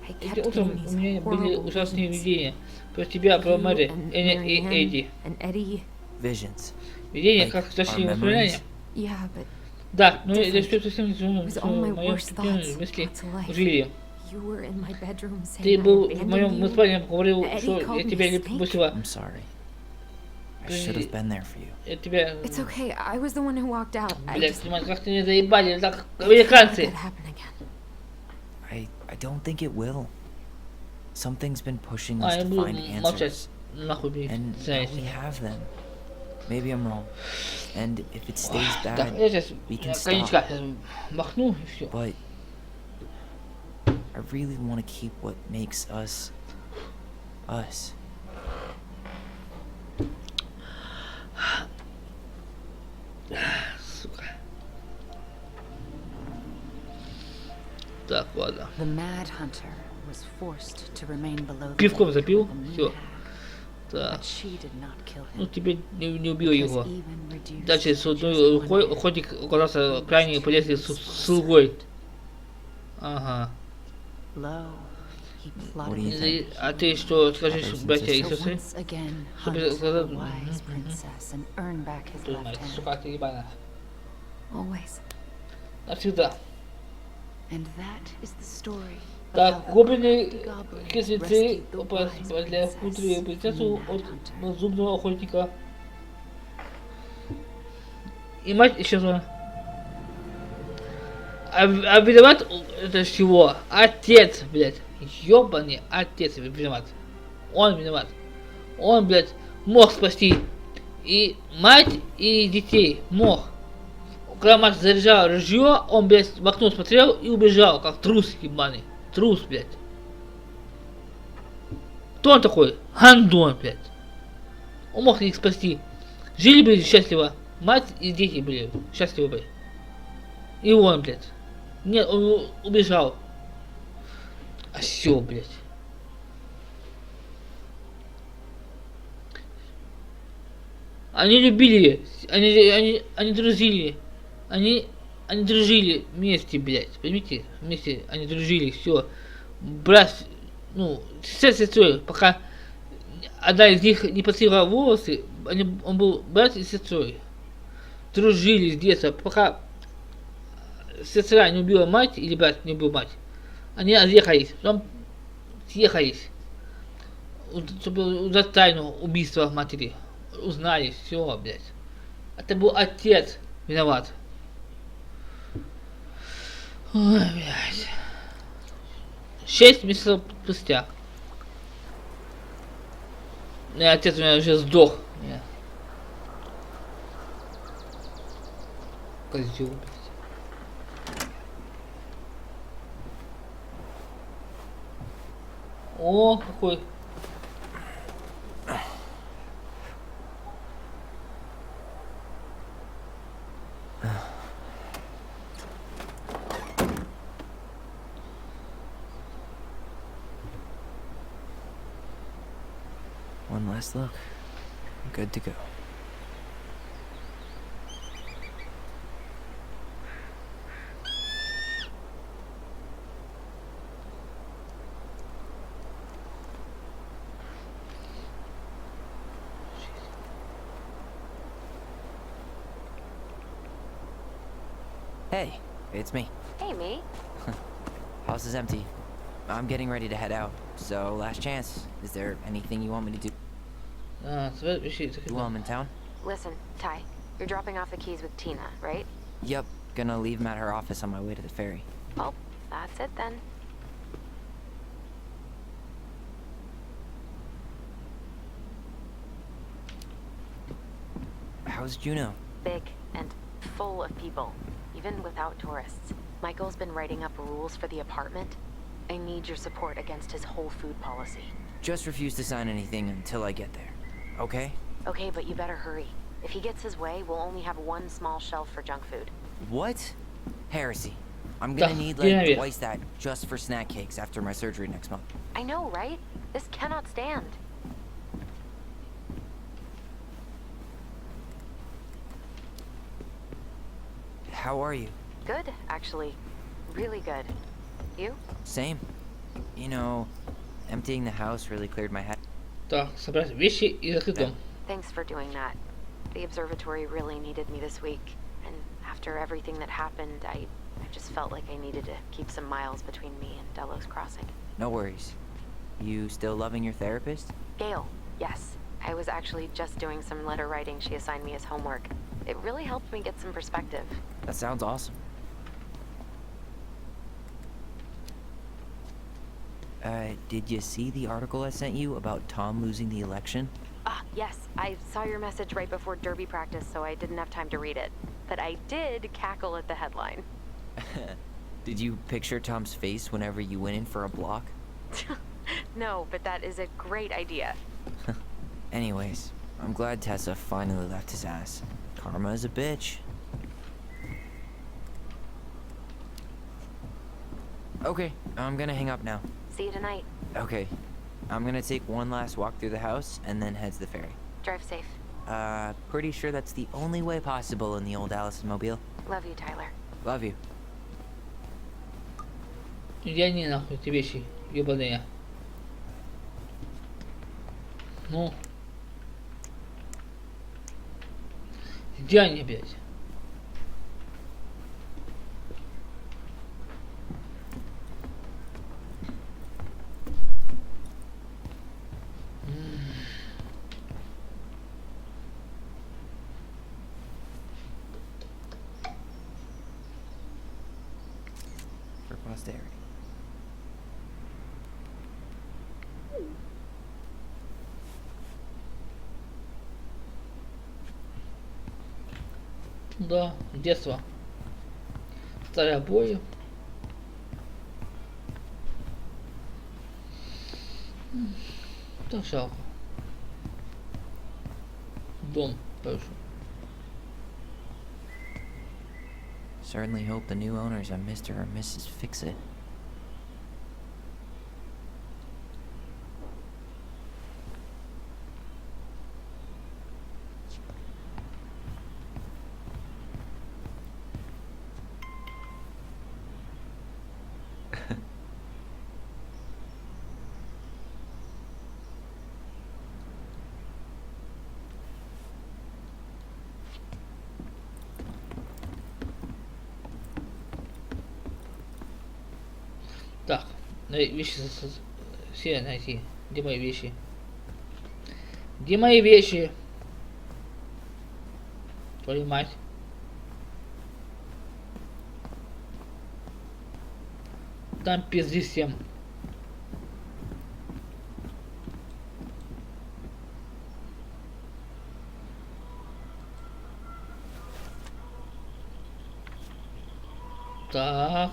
I kept Этим утром getting у these меня были horrible ужасные visions. видения. Про тебя, про You Мэри, and и Marianne Эдди. and Eddie. Visions. Видения, Like как our точнее memories? воспоминания. Yeah, but Да, но это Different. все совсем не It was all my в моем worst thoughts мысли brought to life. жили. you were in my bedroom saying Ты I был в abandoned моем you. спальне, говорил, Эдди что called я me тебя не snake. бросила. I'm sorry. I Ты- should have been there for you. Я тебя... It's okay. I was the one who walked out. I Блядь, just понимаешь, как ты меня заебали, так can't let американцы. that happen again. I don't think it will. Something's been pushing us А, я to буду find молчать. answers. Нахуй, блядь, And now знаешь. we have them. Maybe I'm wrong. And if it stays Так, bad, я сейчас we can коньячка stop. махну и все. But I really want to keep what makes us us. Сука. Так, ладно. The mad hunter was forced to remain below the Пивком lake запил, with the moon все. hag, Так, but she did not kill ну him. тебе не убил Because его. even reduced Дальше с to одной just рукой one hand, охотник оказался крайне полезный с used слугой. foresight. Ага. Lo, he What do plotted you his think? А ты что скажешь, Brothers and братья и to сестры? once again Чтобы hunt the сказать, wise princess and earn back his Твою left мать, hand. сука, ты ебаная. Always. Навсегда. And that is the story of Так, how гоблины, goblin кислицы rescued the wise спасли princess мудрую from принцессу the от mad hunter. зубного охотника. И мать исчезла. А виноват это чего? Отец, блядь. Ёбаный отец виноват. Он виноват. Он, блядь, мог спасти и мать, и детей. Мог. Когда мать заряжала ружье, он, блядь, в окно смотрел и убежал, как трус ебаный. Трус, блядь. Кто он такой? Гандон, блядь. Он мог их спасти. Жили бы счастливо. Мать и дети были счастливы бы. И он, блядь. Нет, он убежал. Осёл, блядь. Они любили, они дружили. Они дружили вместе, блядь. Понимаете? Вместе они дружили, все. Брат, ну, сестрой, пока одна из них не потеряла волосы, он был брат и сестрой. Дружили с детства, пока сестра не убила мать, или брат не убил мать. Они разъехались, потом съехались. Чтобы узнать тайну убийства матери. Узнали, все, блядь. Это был отец виноват. Ой, блядь. 6 месяцев спустя. Отец у меня уже сдох. Козел, блядь. О, какой. One last look. Good to go. Hey, it's me. Hey, me. House is empty. I'm getting ready to head out. So, last chance. Is there anything you want me to do while I'm in town? Listen, Ty, you're dropping off the keys with Tina, right? Yep, gonna leave them at her office on my way to the ferry. Well, that's it then. How's Juno? Big and full of people, even without tourists. Michael's been writing up rules for the apartment. I need your support against his whole food policy. Just refuse to sign anything until I get there. Okay? Okay, but you better hurry. If he gets his way, we'll only have one small shelf for junk food. What? Heresy. I'm gonna need like twice that just for snack cakes after my surgery next month. I know, right? This cannot stand. How are you? Good, actually. Really good. You? Same. You know, emptying the house really cleared my head. Так, собрать вещи и закрыть дом. Thanks for doing that. The observatory really needed me this week, and after everything that happened, I just felt like I needed to keep some miles between me and Delos Crossing. No worries. You still loving your therapist? Gail, yes. I was actually just doing some letter writing she assigned me as homework. It really helped me get some perspective. That sounds awesome. Did you see the article I sent you about Tom losing the election? Ah, yes. I saw your message right before derby practice, so I didn't have time to read it. But I did cackle at the headline. Did you picture Tom's face whenever you went in for a block? No, but that is a great idea. Anyways, I'm glad Tessa finally left his ass. Karma is a bitch. Okay, I'm gonna hang up now. See you tonight. Okay, I'm gonna take one last walk through the house and then head to the ferry. Drive safe. Pretty sure that's the only way possible in the old Allison mobile. Love you, Tyler. Love you. Иди они нахуй, эти вещи, ебаные. Ну. Где они, блядь? For posterity. Да, детство. Старые обои. Так жалко. Дом, прошу. Certainly hope the new owners are Mr. or Mrs. Fix-It. Вещи все найти. Где мои вещи? Где мои вещи? Твою мать. Там пизди всем. Так.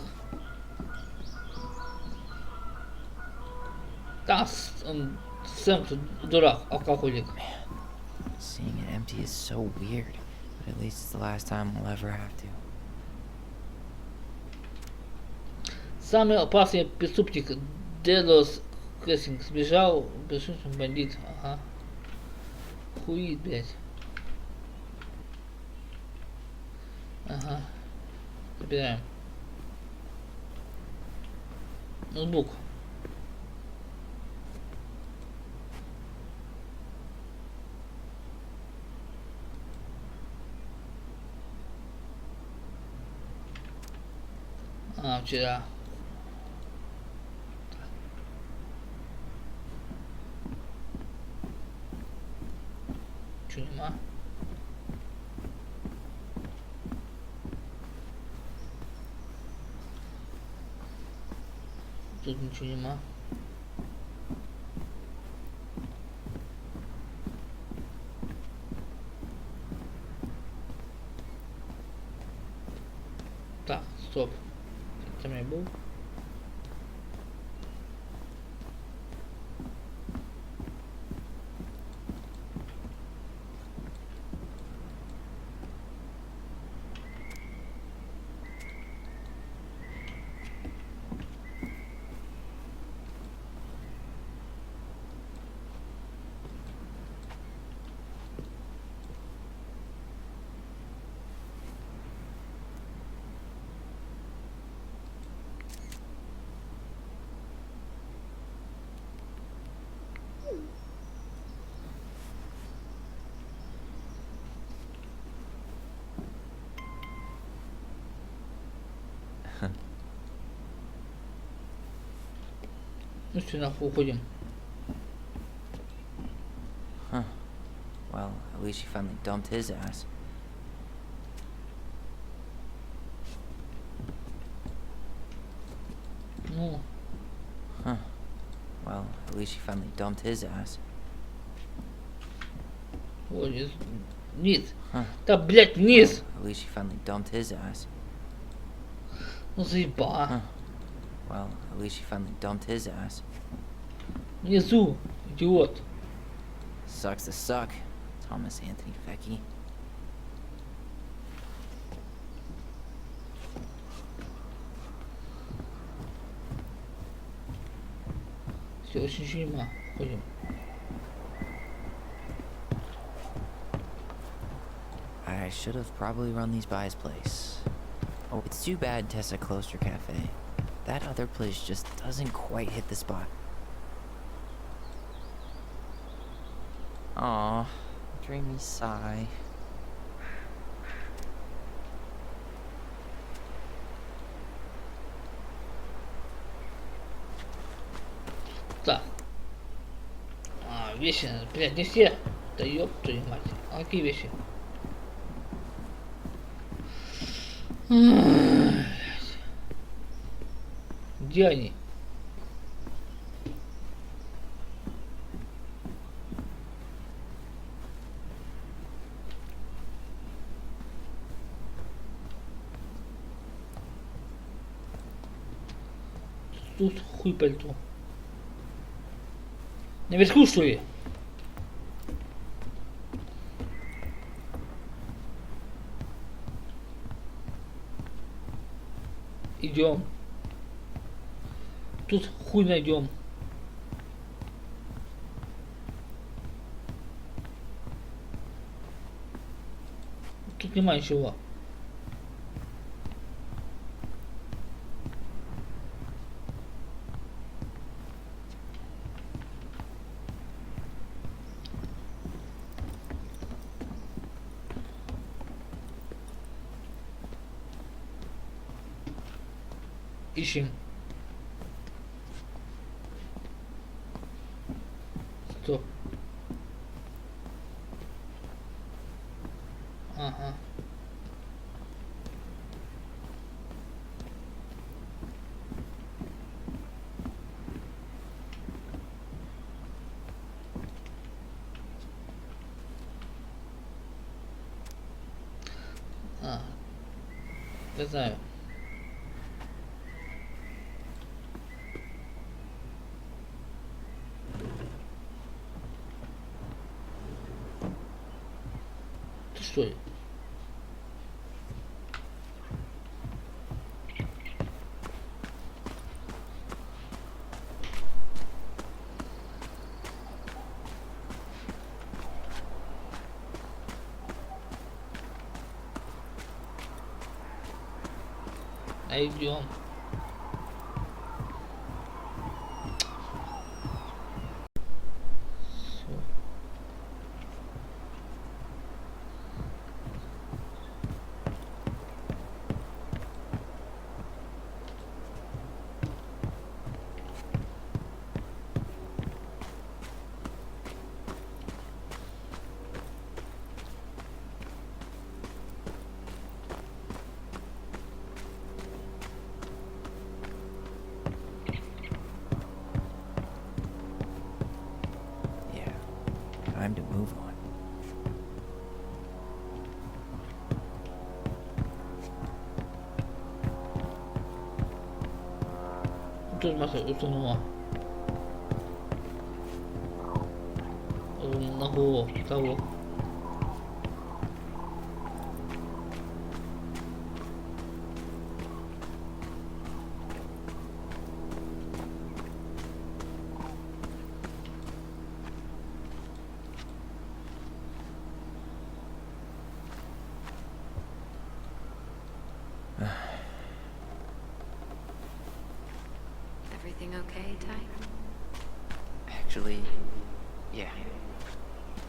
Да, Сэм тут дурак, алкоголик. Seeing it empty is so weird, but at least it's the last time we'll ever have to. Самый опасный преступник Дедос Крессинг сбежал, безумный бандит. Ага. Хуит, блядь. Ага. Забираем. Ноутбук. Вчера. Чё нема? Тут ничего нема. Так, стоп. Там я был. Ну все, нахуй уходим. Huh. Well, at least she finally dumped his ass. Ну, Huh. Well, at least she finally dumped his ass. вот здесь. Вниз. Huh. Да, блядь, вниз. At least she finally dumped his ass. Ну заебала. Huh. Well, at least she finally dumped his ass. Внизу, идиот. Sucks to suck, Thomas Anthony Fecky. Все, очень ничего нема. Ходим. I should have probably run these by his place. Oh, it's too bad Tessa closed her cafe. That other place just doesn't quite hit the spot. Aw, dreamy sigh. Так. Вещи, блядь, не все. Да ёб твою мать. А какие вещи? Где они? Тут хуй пальто. Наверху, что ли? Идем. Тут хуй найдем. Тут нема ничего. Ищем. Стоп. Ага. Не знаю. Ты что? Идем. Yeah, time to move on. Тут масса установок. На голову того. Everything okay, Ty? Actually, yeah.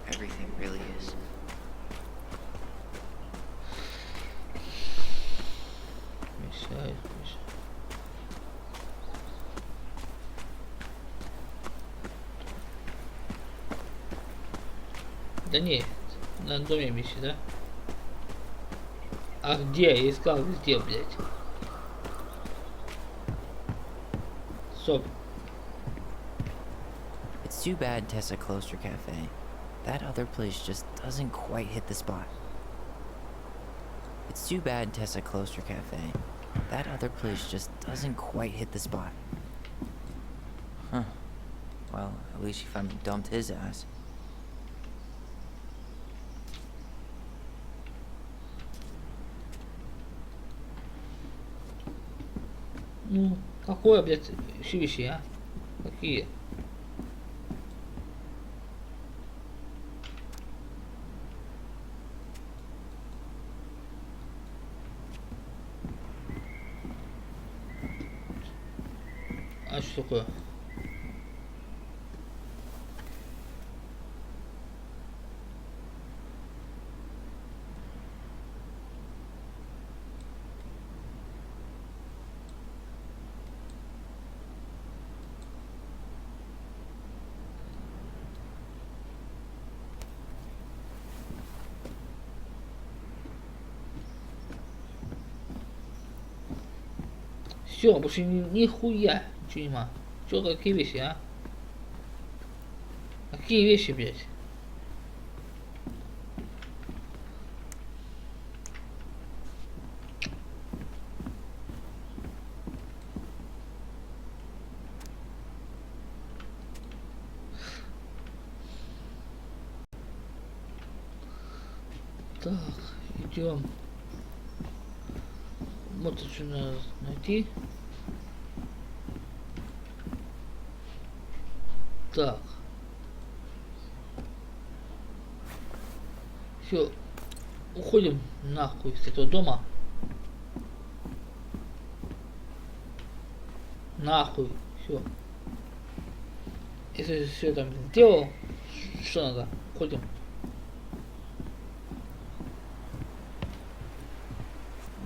Everything really is. Мешает. Да не, на доме вещи, да? А где? Я искал везде, блядь. Стоп. It's too bad Tessa closed her cafe. That other place just doesn't quite hit the spot. It's too bad Tessa closed her cafe. That other place just doesn't quite hit the spot. Huh. Well, at least she finally dumped his ass. Ну, какое, блядь, вещи, а? Какие? А что такое? Все, больше нихуя ничего нема. Че, какие вещи, а? Какие вещи, блядь? Так, идем. Вот что надо найти. Так. Все. Уходим нахуй с этого дома. Нахуй. Все. Если все там сделал, что надо? Уходим.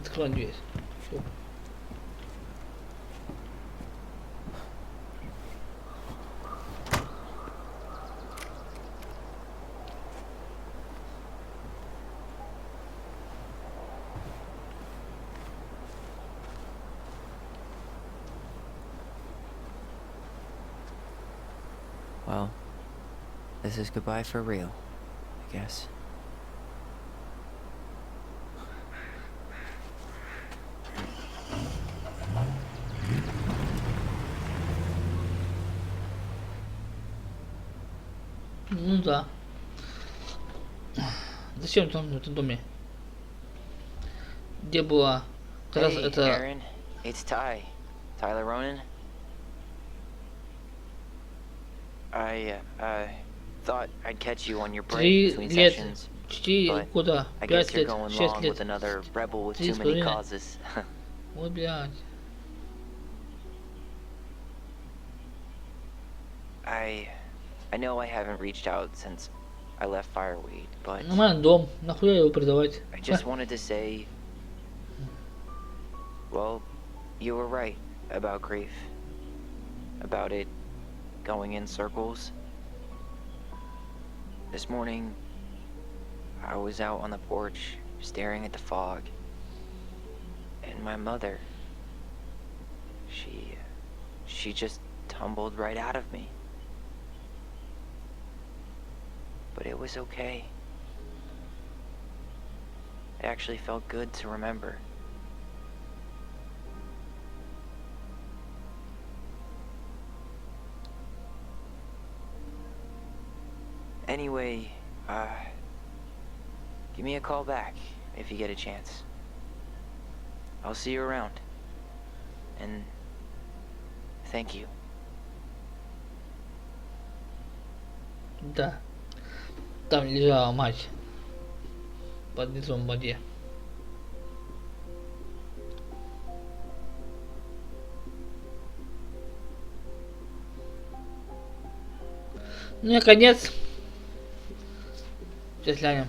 Открываем дверь. Все. Well, this is goodbye for real, I guess. Ну да. Зачем там в этом доме? Где была как раз Hey, это... Aaron, it's Ty. Tyler Ronan. I thought I'd catch you on your break 3 between лет, sessions. 4 but года, I 5 guess you're лет, going 6 long лет. with another rebel with Три too с many половиной. causes. Ой, блядь. I know I haven't reached out since I left Fireweed, but Нормальный дом, нахуя его продавать? I just wanted to say, well, you were right about grief. About it going in circles. This morning, I was out on the porch, staring at the fog. And my mother, she just tumbled right out of me. But it was okay. It actually felt good to remember. Anyway, give me a call back if you get a chance. I'll see you around. And thank you. Да. Там лежала мать. Под лицом в воде. Ну и конец. Сейчас глянем.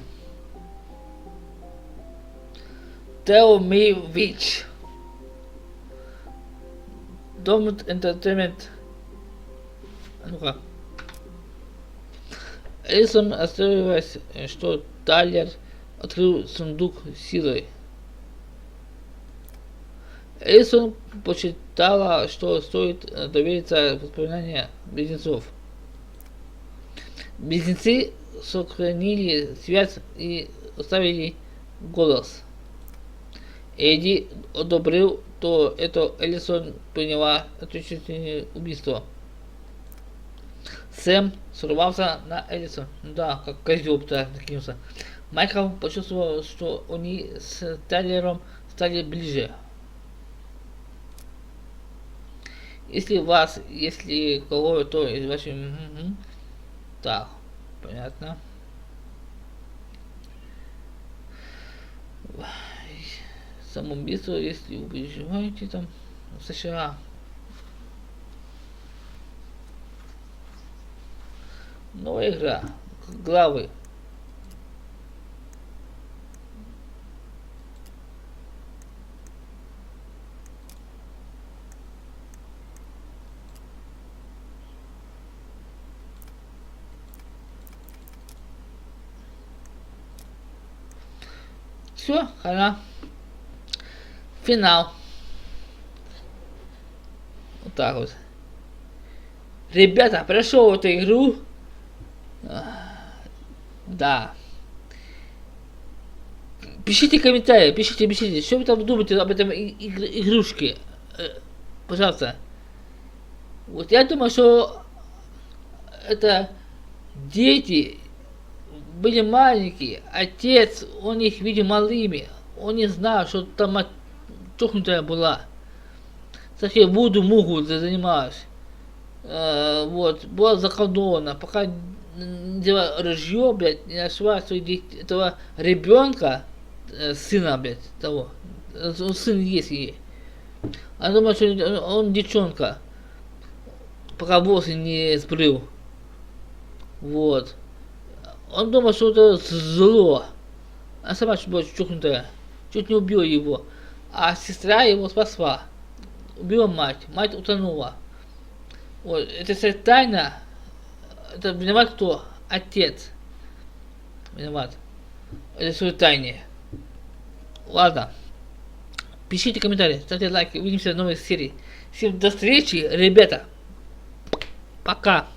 Tell me which. Don't Entertainment. А ну-ка. Элисон остановилась, что Тайлер открыл сундук силой. Элисон посчитала, что стоит довериться воспоминаниям близнецов. Близнецы сохранили связь и оставили голос. Эдди одобрил, то это Элисон приняла ответственное убийство. Сэм сорвался на Элисон. Да, как козел накинулся. Майкл почувствовал, что они с Тайлером стали ближе. Если кого-то из ваших... Так, понятно. Самоубийство, если вы переживаете там в США. Новая игра. Главы. Все, хана. Финал. Вот так вот. Ребята, прошел эту игру. Да. Пишите комментарии, пишите, что вы там думаете об этом игрушке. Пожалуйста. Вот я думаю, что это дети были маленькие, отец, он их видел малыми, он не знал, что там чокнутая была. Совсем Вуду Мугу занималась. Вот, была заколдована, пока ружье, блядь, не нашла этого ребенка, сына, блядь, того. Он сын есть ей. Она думала, что он девчонка, пока волосы не сбрил. Вот. Он думал, что это зло. Она сама была чокнутая. Чуть не убила его. А сестра его спасла. Убила мать. Мать утонула. Вот. Это вся тайна. Это виноват кто? Отец. Виноват. Это все тайне. Ладно. Пишите комментарии, ставьте лайки. Увидимся в новой серии. Всем до встречи, ребята. Пока.